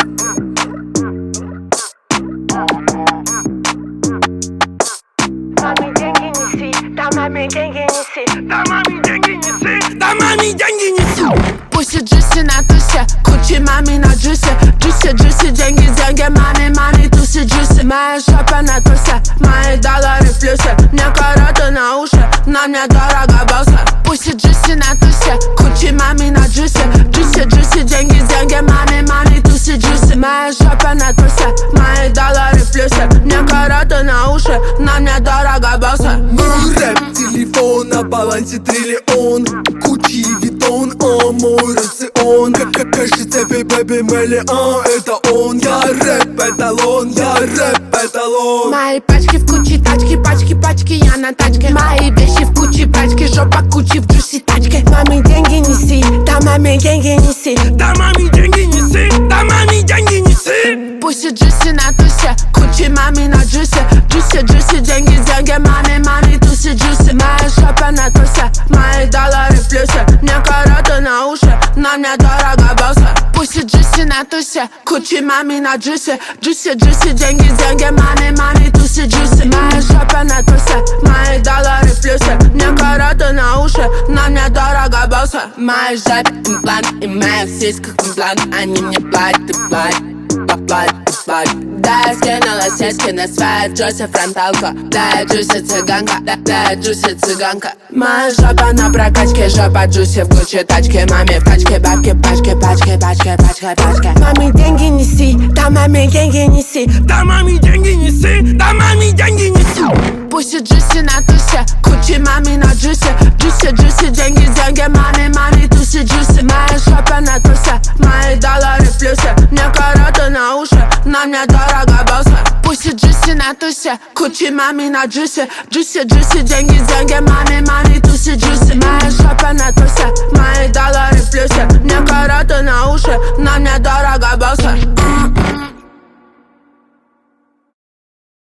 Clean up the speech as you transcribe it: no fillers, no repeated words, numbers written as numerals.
Mami деньги неси, да маме деньги неси, Да маме деньги неси, да маме деньги неси. Pussy juicy на тусе, кучи мами на джусе. Juicy, деньги, money, туси juicy. Моя жопа на тусе, мои доллары в плюсе. Мне короты на уши, на мне дорого босса. Pussy juicy на тусе, кучи мами на джусе. Juicy, деньги, money, туси juicy. Моя жопа на тусе, мои доллары в плюсе. Мне короты на уши, на мне дорого босса. Рэп, телефон, на балансе триллион. Кучи, Витон, мой рацион. Кажется, бэби, миллион. Это он, я рэп-эталон, я рэп-эталон. Мои пачки в куче, пачки, я на тачке. Мои вещи в куче, пачки, жопа кучи в джуси тачке. Маме деньги неси, да маме деньги неси. Да маме деньги неси, да маме деньги неси. Pussy juicy на тусе, кучи мами на джусе. Juicy, деньги, money, туси juicy. Моя жопа на тусе, мои доллары в плюсе. Мне короты на уши, на мне дорого босса. Pussy juicy на тусе, кучи мами на джусе. Juicy, деньги, money, туси juicy. Моя жопа на тусе, мои доллары в плюсе. Мне короты на уши, на мне дорого босса. Моя жопа имплант, и моя в сиськах имплант. Они мне платят, ты платят. Да, я скинула сиськи на свет, Джуси фронталку. Да, я Джуси цыганка, да, я Джуси цыганка. Моя жопа на прокачке, жопа Джуси в Гуччи тачке. Маме в тачке, бабки, пачки. Маме деньги неси, да маме деньги неси. Да маме деньги неси, да маме деньги неси. Pussy juicy на тусе, кучи мами на джусе. Juicy, деньги, money, туси juicy. Моя жопа на тусе, мои доллары в плюсе. Мне короты на уши, на мне дорого босса. Pussy juicy на тусе, кучи мами на джусе. Juicy, деньги, money, туси juicy. Моя жопа на тусе, мои доллары в плюсе. Мне короты на уши, на мне дорого босса.